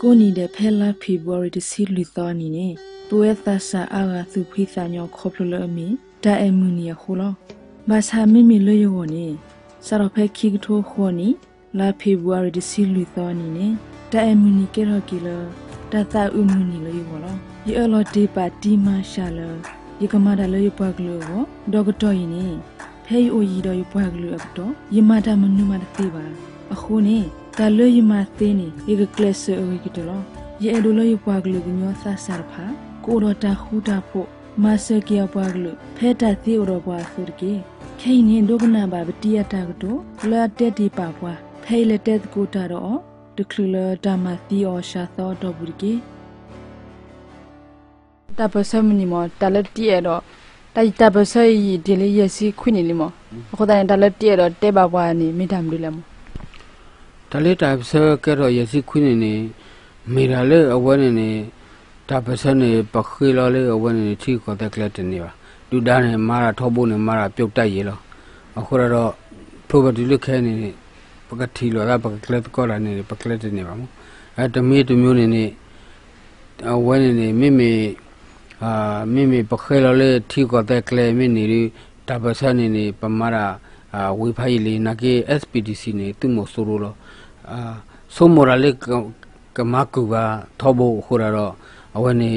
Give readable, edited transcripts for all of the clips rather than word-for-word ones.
ကိုနီတဲ့ဖဲလာဖေဗူရီတစီလူတော်နီနေတွဲသဆာအာဂါသူဖိစာညောခေါပလလအမီဒါအမူနီယခိုလောဘာသာမီမီလယောနေစရဖဲခိကထိုခေါနီလာဖေဗူရီတစီလူတော်နီနေဒါအမူနီကေရကီလတတာဥမူနီလယောလောယေအလောဒီပါတီမာရှာလယေကမာဒါလယောပွားကလောဒေါကတော်ယီနေဖဲအိုယီတော်ယပွားကလောအတော့ယေမာတာမနုမာတသေးပါအခုနေတာလယမသေးနေယေကကလဆအဝိကတလောယေအဒိုလယပွားကလောကညောသဆာဖာကိုရတာခူတာဖို့မဆကီယပွားကလောဖဲတာသေးရောပွားဆိုကေခိနေဒုကနာဘာပတိယတာကတော့လာတက်ဒီပါပွားဖဲလက်တက်ကိုတာတော့ဒခလတာမသီအောရှာသောတော့ဘူးကေတပစမနီမတလက်တီရတော့တိုက်တပစရီဒီလေးရစီခွနေလီမအခုတိုင်တလက်တီရတော့တဲပါပွားနေမိတမ်လူလမတလေးတပစကဲတော့ရစီခွနေနေမိရလေအဝဲနေတပစနေပခိလောလေအဝဲနေချီခေါ်တဲ့ကလတ်နေပါလူသားနေမာရာထောဖို့နေမာရာပြုတ်တက်ရေလောအခုတော့ property လုခဲနေပကတိလောကပကလတ်ကောလာနေပကလတ်နေပါမအဲတမီးတမျိုးနေအဝဲနေမိပခဲလောလေထီခေါ်တဲ့ကလေမိနေတပစနေပမာရာဝေဖိုင်လီနာကေ SPDC နေသူမဆိုးလောဆိုမောရလေကမကူပါထောဖို့ခိုးရတော့အဝနေ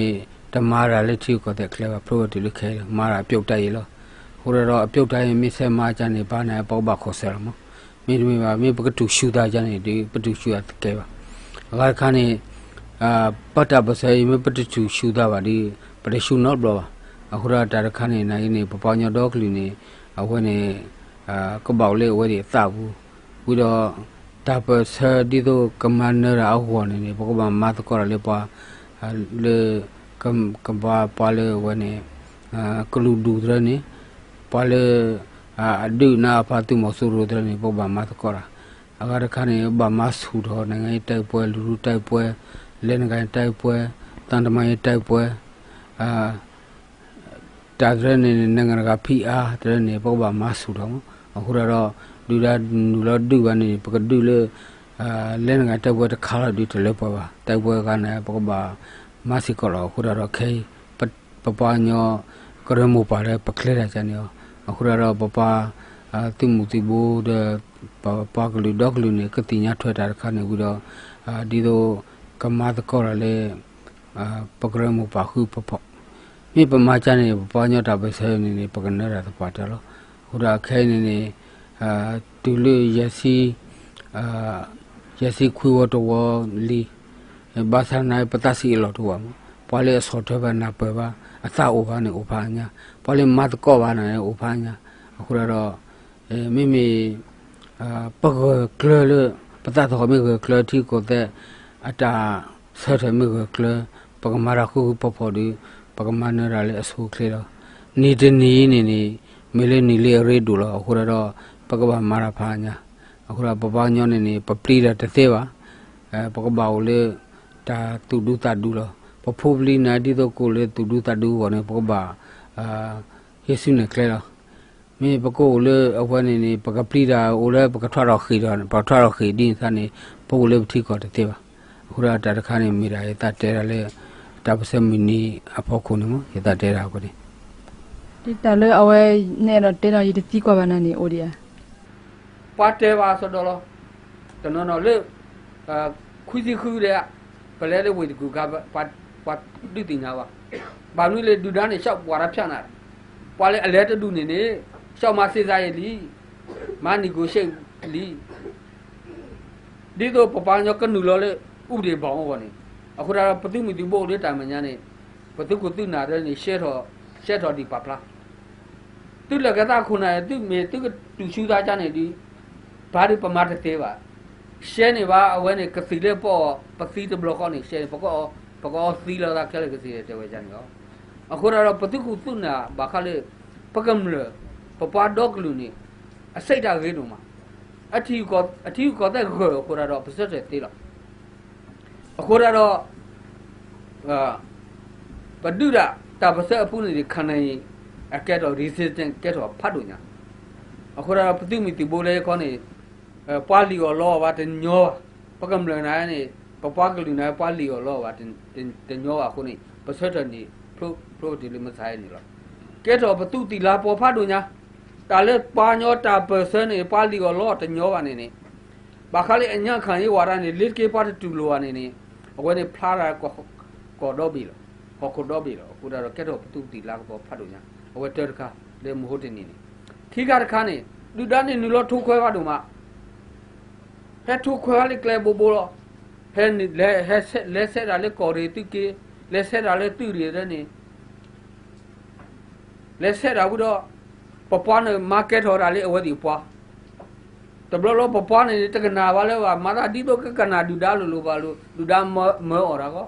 တမာရာလက်ချီကိုတဲ့ကလပ် property လုခဲမာရာပြုတ်တိုက်ရလို့ခိုးရတော့အပြုတ်တိုင်းမိဆဲမာချန်နေပါနေပေါ့ပါခေါ်ဆရာမမိတို့ပါမိပကတူရှူတာချန်နေဒီပတူရှူရကဲပါအခါခါနေပတ်တာပစေမိပတူရှူတာပါဒီပတူရှူနော်ဘလောအခုရတာခါနေနိုင်နေပပညောတော့ကလီနေအဝနေကဘောက်လေးဝဲဒီသဘူးပြီးတော့တပစဒီတော့ကမန်နရာဟောနေပကဘာမတ်ကောရလေပါလေကဘာပါလေဝနေကလူဒူဒရနေပါလေအဒုနာဖာတုမဆူရဒရနေပဘာမတ်ကောရာအဂါရခနေဘာမဆူတော့နိုင်ငံတိုက်ပွဲလူတိုက်ပွဲလဲနိုင်ငံတိုက်ပွဲတန်တမရဲ့တိုက်ပွဲတာဒရနေနိုင်ငံကဖီအားဒရနေပဘာမဆူတော့အခုတော့လူလာဒူကနေပကဒူလေလဲနိုင်ငံတိုက်ပွဲတစ်ခါတော့ဒီတလဲပေါ်ပါတိုက်ပွဲကနေပကဘာမစီကောတော့ခုတော့ခဲပပညောကရမူပါလေပကလဲရချန်ရောအခုတော့ပပတိမူတိဘူတဲ့ပကလူဒေါကလူနေကတိညာထွက်တာခါနေပြီးတော့ဒီတော့ကမတ်ကောရလေပကရမူပါခုပပမိပမာချန်နေပညောတာပဲဆဲနေပကနရတပါတယ်လို့ခုတော့ခဲနေတူလူရစီခွေဝတော်လီဘာသာနိုင်ပတစီလောတော့ပါလေဆော့ထဘနာပဘာအသာအိုဘာနေအိုဘာညာပါလေမတ်ကောဘာနေအိုဘာညာအခုတော့မိပကကလပတတော်မိကလတီကိုတဲ့အတာဆော့ထမိကလပကမာရခုပဖို့ဒီပကမနရလေအဆူကလေတော့နေတနေနေမေလေနီလေရေဒူလောအခုတော့ပကဘာမာရဖာညာအခုတော့ပပညောနေပပလီရတသေးပါပကဘာကိုလေတာတူဒူတာဒူလောပဖိုးပလီနာဒီတော့ကိုလေတူဒူတာဒူကိုနေပကဘာယေဆုနေကလေလောမေပကိုလေအဝနေပကပလီတာအိုလေပကထွားတော့ခီတော့ပထွားတော့ခီဒီစနေပိုလေထီကိုတသေးပါအခုတော့တာတခါနေမိတာရတတဲရလေတပစမီနီအဖို့ခုနေမရတတဲတာကိုဒီတလဲအဝဲနဲ့တော့တဲတော့ရတိကွာဘာနာနေအိုဒီယာပတ်တဲပါဆိုတော့တနော်လေခွီစီခွီလေပလဲလေဝေဒီကူကပတ်ဒူတင်နာပါဘာလို့လေဒူဒန်းနေရှောက်ပွာရဖြတ်နာပွာလေအလဲတဒူနေနေရှောက်မစေစားရလီမနီကိုရှိတ်လီဒီတော့ပပညောကနူလောလေဥပဒေဘောင်းဘောနေအခုတော့ပတိမီဒီဘိုလေတိုင်မညာနေပတုကိုသူနာတယ်နေရှဲတော်ဒီပါပလားသူလကတာခုနာသူမေသူကတူရှူသားကြနေဒီဘာဒီပမာတသေးပါရှဲနေပါအဝဲနေကစီလေပေါ့ပစီတဘလော့ကောနေရှဲပကောစီလာတာကလေးကစီတဲ့ဝဲကြနေရောအခုတော့ပတုကိုသူနာဘာခလေပကမလပပဒေါကလူနေအစိတ်တာခေတို့မှာအထီကောတဲ့ခေါ်ခုတော့ပစက်တဲ့သေးလားအခုတော့ပဒုရတာပစက်အဖူးနေခနိုင်အကဲတော့ resistant ကဲတော့ဖတ်လို့ညာအခုတော့ပတိမီတီဘိုးလေးခေါနေပွာလီကိုလောပါတညောပကမလနိုင်နေ papa ke luna pali lo wa tin nyo wa ko ni pasat ni pro di le masai ni lo ke to patu ti la po pha do nya ta le pa nyo ta person ni pali lo tin nyo wa ni ba kha le anya khan yi wa ra ni lit ke pa tu lo wa ni awe ni phla ra ko do bi lo ko do bi lo ko da ke to patu ti la po pha do nya awe ter ka le mo ho tin ni thi ka kha ni du da ni lo thu khwe wa do ma he thu khwe le kle bo bo lo he ni le se ra le ko re tu ke le se ra le tu re de ni le se ra bu do papa ne market ho ra le awe di pa to blo lo papa ne te kana wa le wa ma da di do ke kana du da lo ba lo du da mo ora ko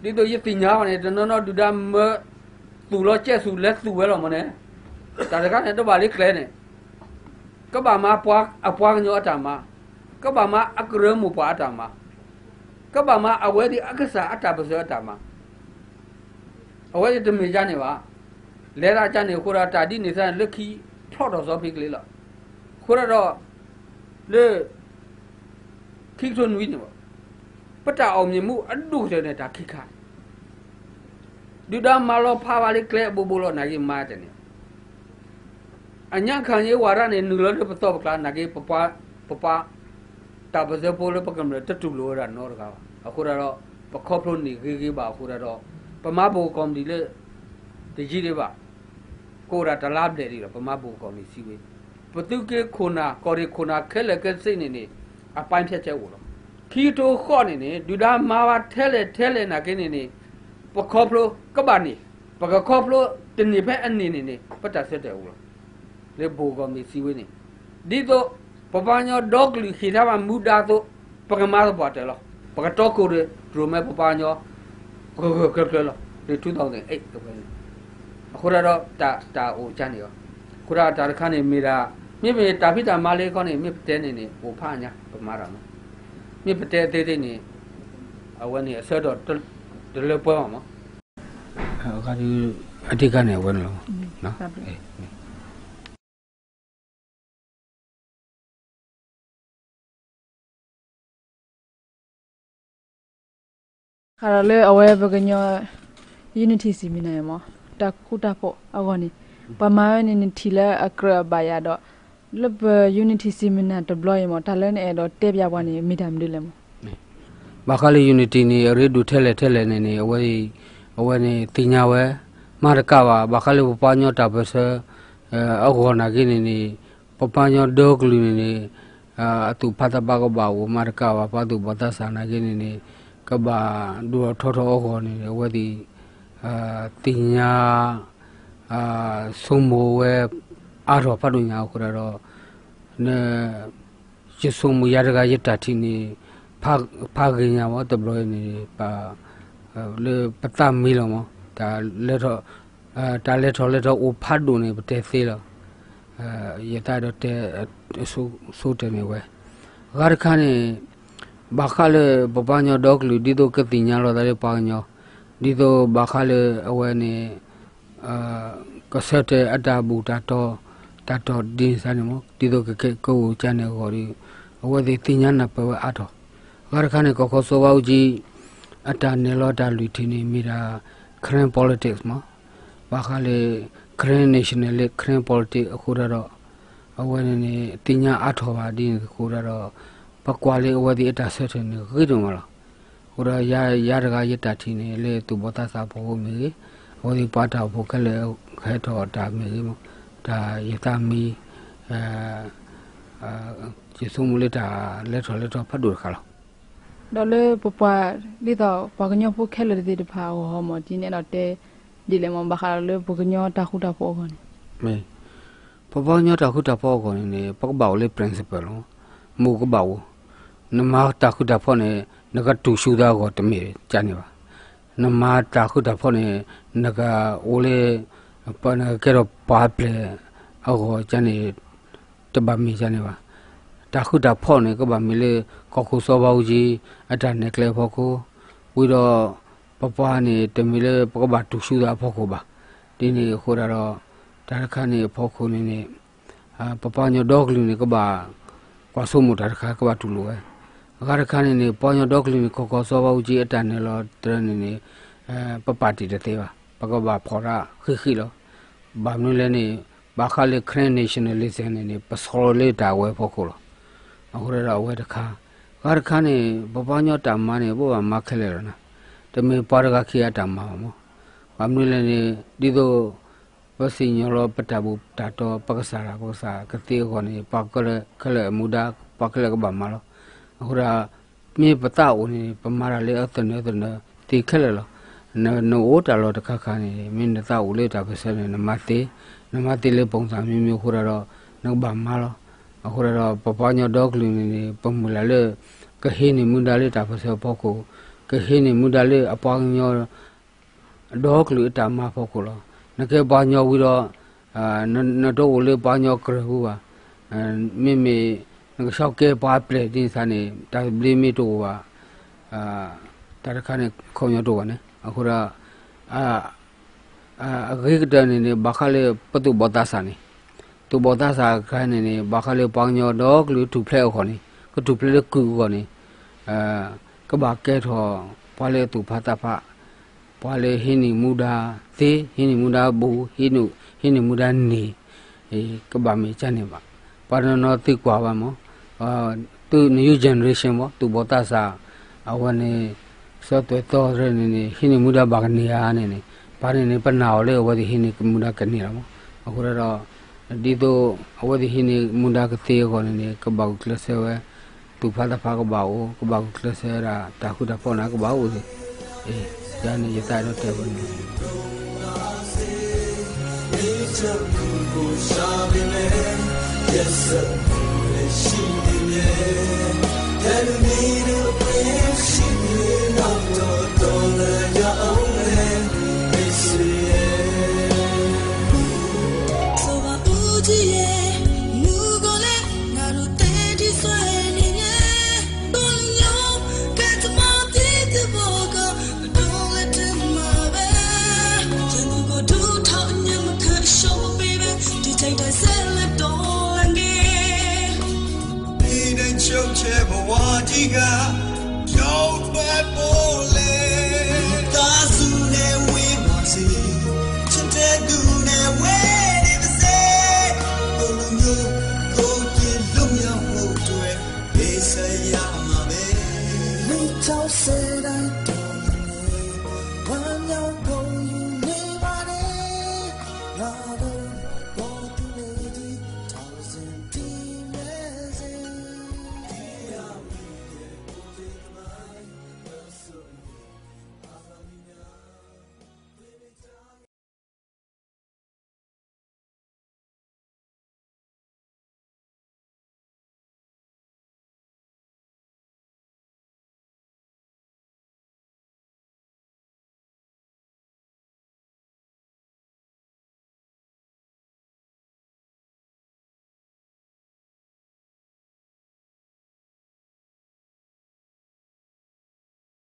di do yi ti nya wa ne no du da mo tu lo che su le tu we lo mo ne ta de ka ne to ba le kle ne ka ba ma apwa nyo ata ma ka ba ma akre mu pa ata ma ka ba ma awe di akasa ata ba so ata ma awe di de me ja ne ba le ra ja ne ko ra ta di ne sa le khi thot do so phi kle lo ko ra do le khi thon wi ne ba pa ta aw mi mu adu se ne ta khi kha du da ma lo pha ba le kle bo bo lo na gi ma de ne anya khan ye wa ra ne nu lo de pa to ba na gi papa ta ba se po le pa kam le ta tu lo ra no ra kaအခုရတော့ပခော့ဖလို့နေခေပါအခုရတော့ပမဘူကော်မတီလေတကြီးတွေပါကိုရတလားတဲ့ဒီတော့ပမဘူကော်မတီစီဝေးပတုကေခုနာကော်ရီခုနာခဲလက်ကစိတ်နေနေအပိုင်းဖြတ်ချက်ကိုတော့ခီတိုခော့နေနေဒူဒါမာဝထဲလေနာကင်းနေနေပခော့ဖလို့ကပနီပကခော့ဖလို့တင်နေဖက်အနေနေပတ်တာဆက်တယ်ဦးလေဘူကော်မတီစီဝေးနေဒီတော့ပပညောဒေါကလီခိထားမှာမူတာတော့ပကမာတော့ပါတယ်လို့ပကတော့ကိုရဒရိုမဲပပညောကကလောဒီ2008တော့ပဲအခုတော့တာဟိုချမ်းနေရောခုရတာခါနေမိတာမြစ်တာဖိတာမလေးခေါနေမြစ်တဲနေဟိုဖာညာပမာတာမမြစ်တဲသေးနေအဝနေအဆက်တော့တလပွဲမှာအခါဒီအတိကနေဝင်လို့နော်ခါရလေအဝဲပကညော unity စီမနေမတခုတာဖို့အကောနေပမာနေနေထီလာအကရဘယာတော့လဘ unity စီမနာ deploy မတလည်းနေတော့တက်ပြပွားနေမိတာမလို့လေမဘာခါလီ unity နေရေဒူထဲလေနေအဝဲနေတင်ညာဝဲမာရကပါဘာခါလီပပညောတာပစအကောနာကိနေပပညောဒေါကလူနေအတူဖတ်တာကဘာဝမာရကပါပါတူဘတာဆာနာကိနေကဘာဒူထောကောနေဝဲဒီတင်ညာစုံမိုဝဲအားတော့ဖတ်လို့ညာခုရတော့နေကျစုံမရတကရတတိနေဖာကညာမတဘလို့နေပါလေပတမီလောမဒါလက်တော့ဒါလက်တော့အိုဖတ်လို့နေပတဲသေးလောရတာတော့တဲဆိုတယ်နေဝဲဂါရခါနေဘာခါလေပပညောဒေါကလူဒီတော့ကတိညာလောတယ်ပါညောဒီတော့ဘာခါလေအဝဲနေကဆက်တဲ့အတာဘူတာတော့ဒီစားနေမဒီတော့ကိုချန်နေခေါ်ဒီအဝဲဒီတင်ညာနာပဝအတော့ဂါရခါနေကောစောဝကြီးအတာနေလောတာလူထင်းနေမိတာခရင် politics မှာဘာခါလေခရင် national ခရင် politics အခုတော့အဝဲနေတင်ညာအထော်ပါဒီခုတော့ပကွာလေအဝဲဒီအတာဆက်တယ်နေခိတုံမလားဟိုတော့ရတကရတတိနေလေသူဘောတာစာဖို့မီဟိုဒီပါတာဖို့ကလေခဲတော့တာမီဒါရတမီကျေစုံမူလက်တာလက်တော်ဖတ်လို့ခါလားဒေါ်လေပပလီတော့ပကညောဖို့ခဲလေဒီတဖာဟောမဒီနေတော့တဲဒီလေမဘခါလေပကညောတာခုတာဖို့ခေါ်နေမေပပညောတာခုတာဖို့ခေါ်နေပကဘောလေ principle မူကဘောနမတာခုတာဖို့နေနကတူရှူသားကိုတမေကြနေပါနမတာခုတာဖို့နေနကအိုလေပနကေတော့ပါပလေအောကြနေတပမီကြနေပါတာခုတာဖို့နေကဘာမီလေကောခုစောပါဦးကြီးအတနဲ့ကလေဖို့ကိုဝီတော့ပပနေတမီလေပကဘာတူရှူသားဖို့ကိုပါဒီနေခိုးတော့ဒါခါနေဖို့ခုနေပပညောဒေါကလူနေကဘာကွာဆုမှုဒါခါကဘာတူလို့ Garakani ni ponyo dogli ni koko soba uji etane lo treni ni papati de teva pagaba phora khi lo bamnule ni bakhale crane nationalism ni pasole ta we phokolo ahore ra we dakha Garakani babanyo tamane bo ma khele lo na teme paraga khiya tamma mo bamnule ni dido basi nyolo patabu tato pakasara kosa kati ko ni pakale khale muda pakale ka bamalo ahora me patao ni pamara le atane ti khele lo no ota lo takha ni min ta u le ta pese ni namate le pongsa mi mi khura ro no bamalo ahora ro papanyo dog ni pamula le ka he ni muda le ta pese poko ka he ni muda le apanyo dog lu ta ma poko lo na ke banyo wi ro no do le banyo kru wa mi nga shau ke pa ple din sa ne ta bli mi to wa ta kha ne khonyo to wa ne akura ge da ne bakhale patu bodasa ne tu bodasa kha ne bakhale pangyo dog lu tu ple ko ne ko tu ple ku ko ne ka ba ke tho pa le tu pha ta pha pa le hini muda te hini muda bu hini muda ni ka ba me cha ne ba pa no ti kwa ba mo tu new generation mo tu botasa awane so to re ni hini muda bagni ya ne pare ne panao le awadi hini muda kani ra mo akura ro di do awadi hini muda ka te ko ne ka ba klase we tu pha da pha ko ba o ka ba klase ra ta khu da pho na ko ba o ya ni yata ro te bo ni yes she tell me to bring she not to ya own so ba uji ye nu go le na ru te di so ni ye don yo get ma ti de bo go don't let him ma ba jen go do thao nya ma kha show baby di chai da sel do Chou che bawadiga Chou pe pole Tazu ne we mati Chinte du ne we ni bse Olu nyo Go ki lum ya ho tue Pesa ya ma be Ni chou se